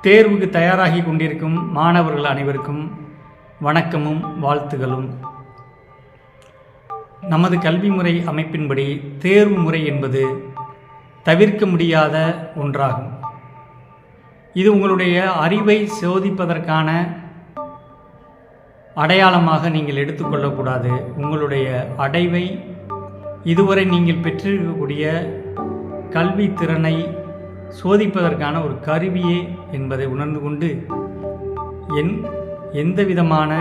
தேர்வுக்கு தயாராகி கொண்டிருக்கும் மாணவர்கள் அனைவருக்கும் வணக்கமும் வாழ்த்துகளும். நமது கல்வி முறை அமைப்பின்படி தேர்வு முறை என்பது தவிர்க்க முடியாத ஒன்றாகும். இது உங்களுடைய அறிவை சோதிப்பதற்கான அடையாளமாக நீங்கள் எடுத்துக்கொள்ளக்கூடாது. உங்களுடைய அடைவை இதுவரை நீங்கள் பெற்றிருக்கக்கூடிய கல்வி திறனை சோதிப்பதற்கான ஒரு கருவியே என்பதை உணர்ந்து கொண்டு எந்த விதமான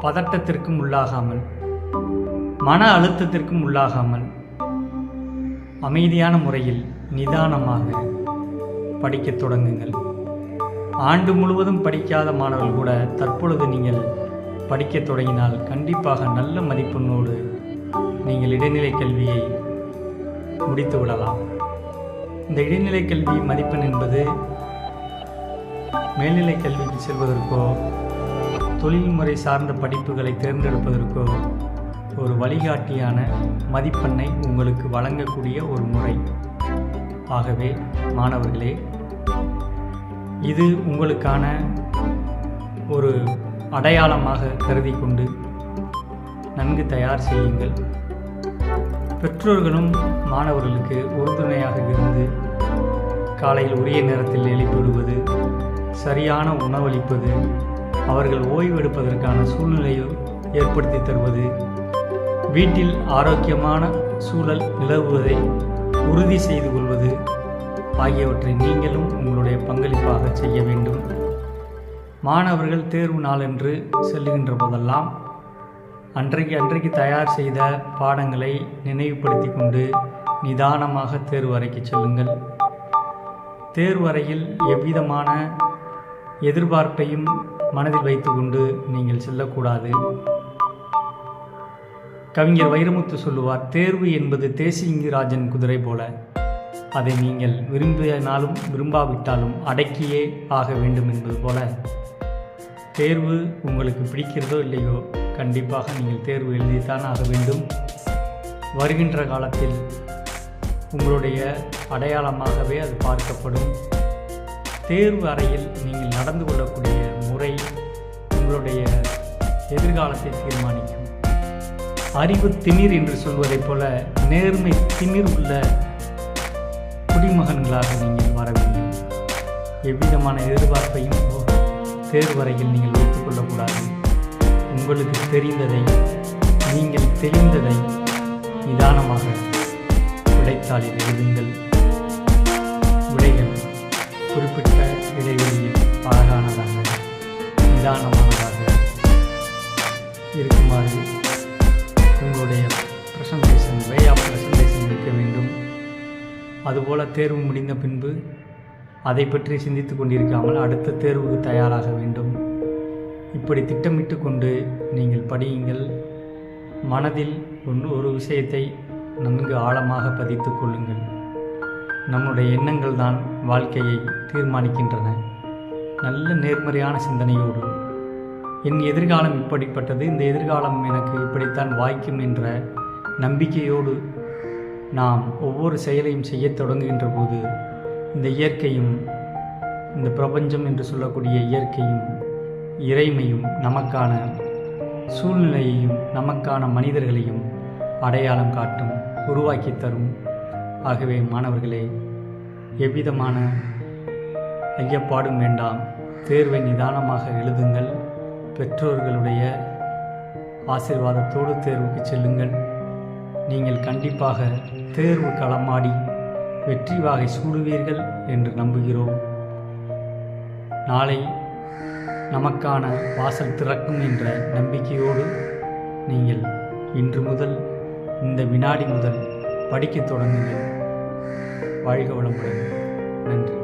பதட்டத்திற்கும் உள்ளாகாமல், மன அழுத்தத்திற்கும் உள்ளாகாமல், அமைதியான முறையில் நிதானமாக படிக்கத் தொடங்குங்கள். ஆண்டு முழுவதும் படிக்காத மாணவர்கள் கூட தற்பொழுது நீங்கள் படிக்கத் தொடங்கினால் கண்டிப்பாக நல்ல மதிப்பெண்ணோடு நீங்கள் இடைநிலை கல்வியை முடித்து விடலாம். இந்த இடைநிலை கல்வி மதிப்பெண் என்பது மேல்நிலை கல்விக்கு செல்வதற்கோ தொழில்முறை சார்ந்த படிப்புகளை தேர்ந்தெடுப்பதற்கோ ஒரு வழிகாட்டியான மதிப்பெண்ணை உங்களுக்கு வழங்கக்கூடிய ஒரு முறை. ஆகவே மாணவர்களே, இது உங்களுக்கான ஒரு அடையாளமாக கருதி கொண்டு நன்கு தயார் செய்யுங்கள். பெற்றோர்களும் மாணவர்களுக்கு உறுதுணையாக இருந்து காலையில் உரிய நேரத்தில் எழுப்பிவிடுவது, சரியான உணவளிப்பது, அவர்கள் ஓய்வெடுப்பதற்கான சூழ்நிலையை ஏற்படுத்தி தருவது, வீட்டில் ஆரோக்கியமான சூழல் நிலவுவதை உறுதி செய்து கொள்வது ஆகியவற்றை நீங்களும் உங்களுடைய பங்களிப்பாக செய்ய வேண்டும். மாணவர்கள் தேர்வு நாளென்று செல்லுகின்ற போதெல்லாம் அன்றைக்கு தயார் செய்த பாடங்களை நினைவுபடுத்தி கொண்டு நிதானமாக தேர்வு அறைக்கு செல்லுங்கள். தேர்வு அறையில் எவ்விதமான எதிர்பார்ப்பையும் மனதில் வைத்துக்கொண்டு நீங்கள் செல்லக்கூடாது. கவிஞர் வைரமுத்து சொல்லுவார், தேர்வு என்பது தேசிங்கராஜன் குதிரை போல, அதை நீங்கள் விரும்பினாலும் விரும்பாவிட்டாலும் அடக்கியே ஆக வேண்டும் என்பது போல, தேர்வு உங்களுக்கு பிடிக்கிறதோ இல்லையோ கண்டிப்பாக நீங்கள் தேர்வு எழுதித்தான் ஆக வேண்டும். வருகின்ற காலத்தில் உங்களுடைய அடையாளமாகவே அது பார்க்கப்படும். தேர்வு அறையில் நீங்கள் நடந்து கொள்ளக்கூடிய முறை உங்களுடைய எதிர்காலத்தை தீர்மானிக்கும். அறிவு திமிர் என்று சொல்வதைப் போல நேர்மை திமிர் உள்ள குடிமகன்களாக நீங்கள் வர வேண்டும். எவ்விதமான எதிர்பார்ப்பையும் தேர்வறையில் நீங்கள் வைத்துக் கொள்ளக்கூடாது. உங்களுக்கு தெரிந்ததை, நீங்கள் தெரிந்ததை நிதானமாக விடைத்தாளில் எழுதுங்கள். விடைகள் குறிப்பிட்ட இடைவெளியில் அழகானதாக, நிதானமானதாக இருக்குமாறு உங்களுடைய ப்ரெசன்டேஷன், வே ஆஃப் ப்ரெசன்டேஷன் இருக்க வேண்டும். அதுபோல் தேர்வு முடிந்த பின்பு அதை பற்றி சிந்தித்து கொண்டிருக்காமல் அடுத்த தேர்வுக்கு தயாராக வேண்டும். இப்படி திட்டமிட்டு கொண்டு நீங்கள் படியுங்கள். மனதில் ஒரு விஷயத்தை நன்கு ஆழமாக பதித்து கொள்ளுங்கள். நம்முடைய எண்ணங்கள் தான் வாழ்க்கையை தீர்மானிக்கின்றன. நல்ல நேர்மறையான சிந்தனையோடு, என் எதிர்காலம் இப்படிப்பட்டது, இந்த எதிர்காலம் எனக்கு இப்படித்தான் வாய்க்கும் என்ற நம்பிக்கையோடு நாம் ஒவ்வொரு செயலையும் செய்ய தொடங்குகின்ற போது இந்த இயற்கையும், இந்த பிரபஞ்சம் என்று சொல்லக்கூடிய இயற்கையும், இறைமையும் நமக்கான சூழ்நிலையையும் நமக்கான மனிதர்களையும் அடையாளம் காட்டும், உருவாக்கி தரும். ஆகவே மாணவர்களே, எவ்விதமான ஐயப்பாடும் வேண்டாம். தேர்வை நிதானமாக எழுதுங்கள். பெற்றோர்களுடைய ஆசீர்வாதத்தோடு தேர்வுக்கு செல்லுங்கள். நீங்கள் கண்டிப்பாக தேர்வு களமாடி வெற்றி வாகை சூடுவீர்கள் என்று நம்புகிறோம். நாளை நமக்கான வாசல் திறக்கும் என்ற நம்பிக்கையோடு நீங்கள் இன்று முதல், இந்த வினாடி முதல் படிக்கத் தொடங்குங்கள். வாழ்க வளமுடன். நன்றி.